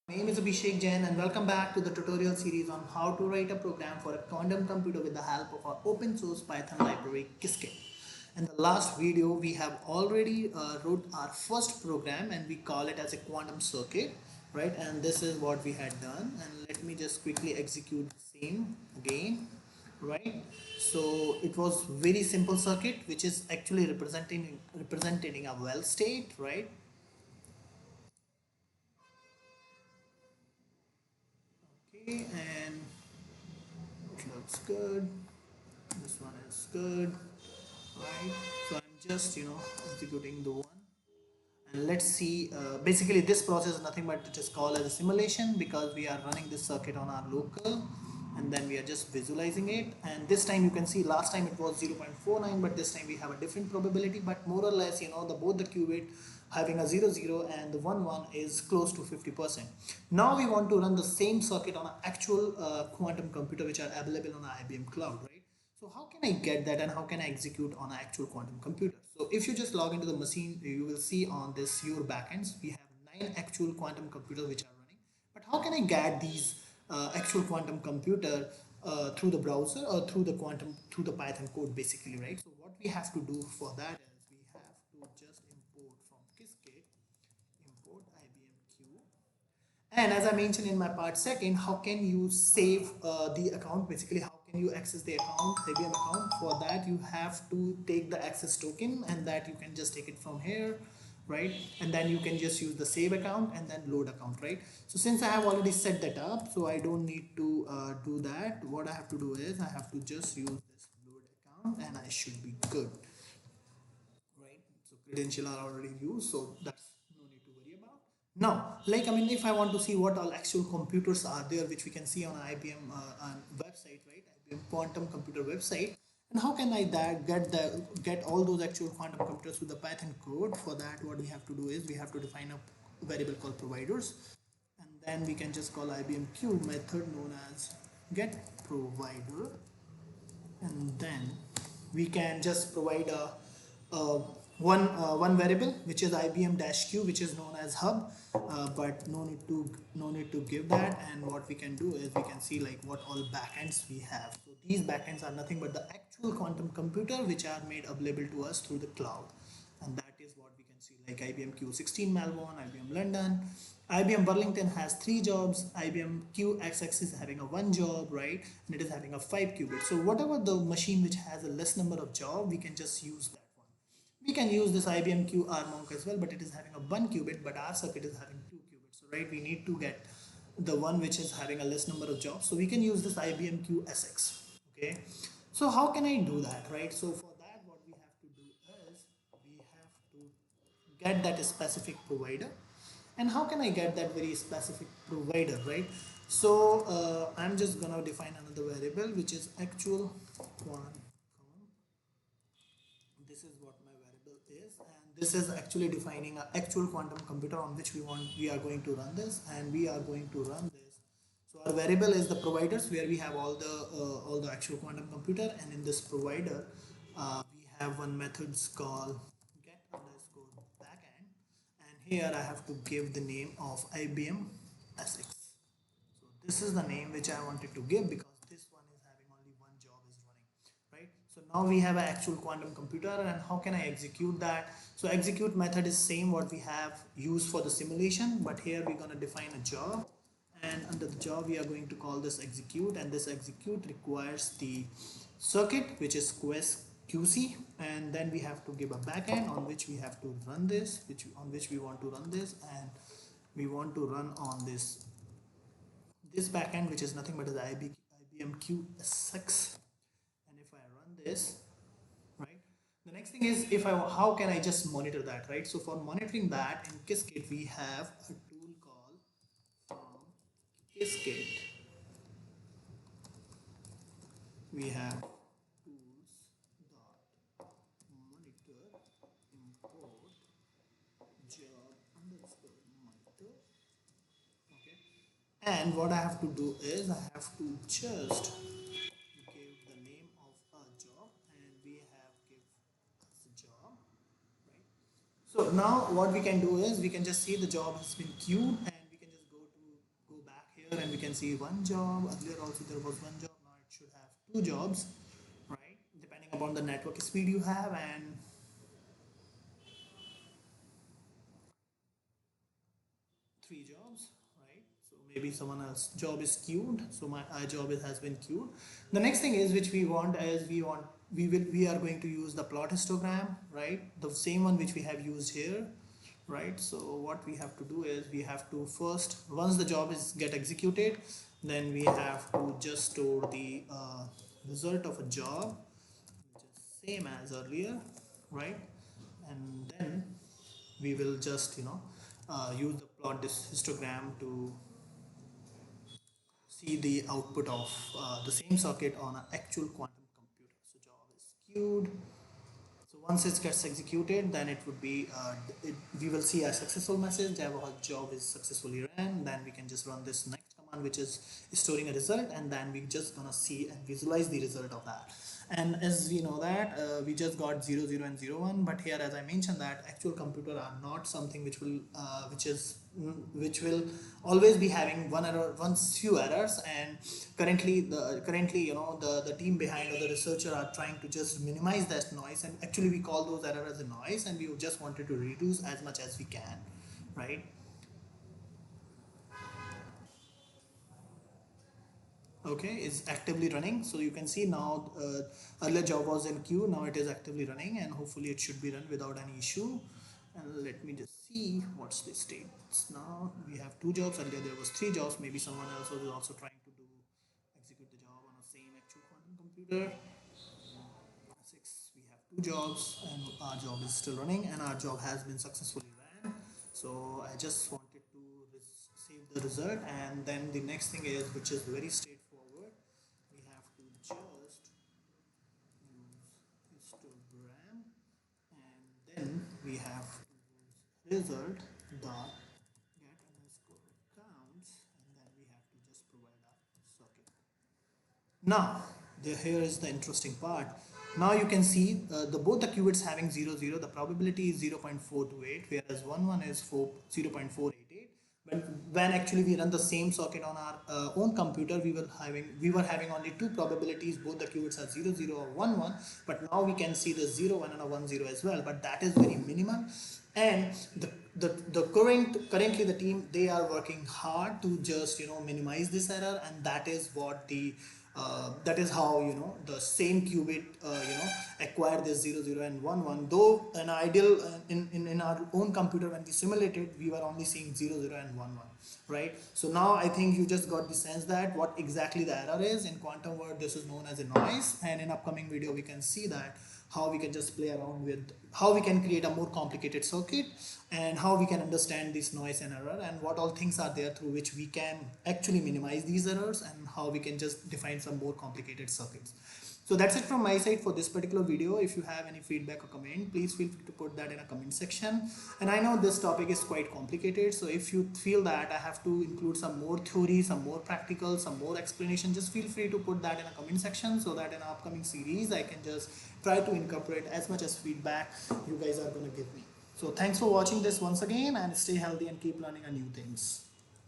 My name is Abhishek Jain and welcome back to the tutorial series on how to write a program for a quantum computer with the help of our open source Python library Qiskit. In the last video, we have already wrote our first program and we call it as a quantum circuit, right? And this is what we had done. And let me just quickly execute the same again, right? So it was very simple circuit, which is actually representing a well state, right? Okay, and it looks good. This one is good, right? So I'm just executing the one, and let's see. Basically, this process is nothing but it is called as a simulation because we are running this circuit on our local, and then we are just visualizing it. And this time you can see last time it was 0.49, but this time we have a different probability. But more or less, the both the qubit having a 0 0 and the 1 1 is close to 50%. Now we want to run the same circuit on an actual quantum computer which are available on IBM cloud, right? So how can I get that and how can I execute on an actual quantum computer? So if you just log into the machine, you will see on this your backends, we have 9 actual quantum computers which are running. But how can I get these actual quantum computer through the browser or through the Python code basically, right? So what we have to do for that is we have to just import from Qiskit, import IBM and as I mentioned in my part second, how can you save the account? Basically, how can you access the account, IBM account? For that, you have to take the access token and that you can just take it from here, right? And then you can just use the save account and then load account, right? So since I have already set that up, so I don't need to do that. What I have to do is I have to just use this load account and I should be good, right? So credential are already used, so that's no need to worry about. Now, like I mean, if I want to see what all actual computers are there, which we can see on IBM website, right? IBM quantum computer website. And how can I that get all those actual quantum computers with the Python code? For that, what we have to do is we have to define a variable called providers, and then we can just call IBM Q method known as get provider, and then we can just provide a one variable which is IBM dash q, which is known as hub, but no need to give that. And what we can do is we can see like what all backends we have. So these backends are nothing but the actual quantum computer which are made available to us through the cloud, and that is what we can see like IBM Q16 Melbourne, IBM London. IBM Burlington has 3 jobs. IBM QXX is having a 1 job, right? And it is having a 5 qubit. So whatever the machine which has a less number of job, we can just use that one. We can use this IBM QR Monk as well, but it is having a 1 qubit, but our circuit is having 2 qubits. So right, we need to get the one which is having a less number of jobs. So we can use this IBM QSX. Okay. So how can I do that, right? So for that, what we have to do is we have to get that specific provider. And how can I get that very specific provider, right? So I'm just gonna define another variable which is actual quantum. This is what my variable is, and this is actually defining an actual quantum computer on which we are going to run this, and we are going to run this. So our variable is the providers where we have all the actual quantum computer, and in this provider we have one methods called get underscore backend, and here I have to give the name of IBM SX. So this is the name which I wanted to give because this one is having only 1 job is running, right? So now we have an actual quantum computer, and how can I execute that? So execute method is same what we have used for the simulation, but here we're going to define a job, and under the job we are going to call this execute, and this execute requires the circuit which is quest QC, and then we have to give a backend on which we have to run this, on which we want to run this, and we want to run on this backend which is nothing but is IBM QSX. And if I run this, right, the next thing is if I how can I just monitor that, right? So for monitoring that in Qiskit we have a tool called from Qiskit. We have tools dot monitor import job underscore monitor. Okay, and what I have to do is I have to just give the name of a job, and we have give us a job, right? So now what we can do is we can just see the job has been queued, and we can just go to can see one job. Earlier also there was one job, now it should have two jobs, right? Depending upon the network speed you have, and three jobs, right? So maybe someone else's job is queued, so my job has been queued. The next thing is which we want is we are going to use the plot histogram, right? The same one which we have used here, right? So what we have to do is we have to first, once the job is get executed, then we have to just store the result of a job, which is same as earlier, right? And then we will just use the plot this histogram to see the output of the same circuit on an actual quantum computer. So job is queued. So once it gets executed, then it would be we will see a successful message that our job is successfully ran. Then we can just run this next command, which is storing a result, and then we just gonna see and visualize the result of that. And as we know that we just got 0 0 and 0 1, but here as I mentioned that actual computer are not something which will which will always be having one error, one few errors. And currently the team behind or the researcher are trying to just minimize that noise, and actually we call those errors as a noise, and we just wanted to reduce as much as we can, right? Okay, is actively running. So you can see now earlier job was in queue, now it is actively running, and hopefully it should be run without any issue. And let me just see what's the status now. We have two jobs. Earlier there was three jobs. Maybe someone else was also trying to do execute the job on the same actual quantum computer. Six, we have two jobs, and our job is still running, and our job has been successfully ran. So I just wanted to save the result, and then the next thing is, which is very straightforward, we have to just use histogram, and then we have to use result dot get underscore counts, and then we have to just provide our circuit. Now, here is the interesting part. Now you can see the both the qubits having 0 0, the probability is 0.428, whereas 1 1 is 0.488. But when actually we run the same circuit on our own computer, we were having only two probabilities. Both the qubits are 0 0 or 1 1, but now we can see the 0 1 and a 1 0 as well. But that is very minimal, and currently the team, they are working hard to just minimize this error, and that is what the that is how the same qubit acquire this 0 0 and 1 1. Though an ideal in our own computer, when we simulated, we were only seeing 0 0 and 1 1, right? So now I think you just got the sense that what exactly the error is. In quantum world, this is known as a noise, and in upcoming video we can see that how we can just play around with how we can create a more complicated circuit, and how we can understand this noise and error, and what all things are there through which we can actually minimize these errors, and how we can just define some more complicated circuits. So that's it from my side for this particular video. If you have any feedback or comment, please feel free to put that in a comment section. And I know this topic is quite complicated, so if you feel that I have to include some more theory, some more practical, some more explanation, just feel free to put that in a comment section, so that in our upcoming series I can just try to incorporate as much as feedback you guys are going to give me. So thanks for watching this once again, and stay healthy and keep learning new things.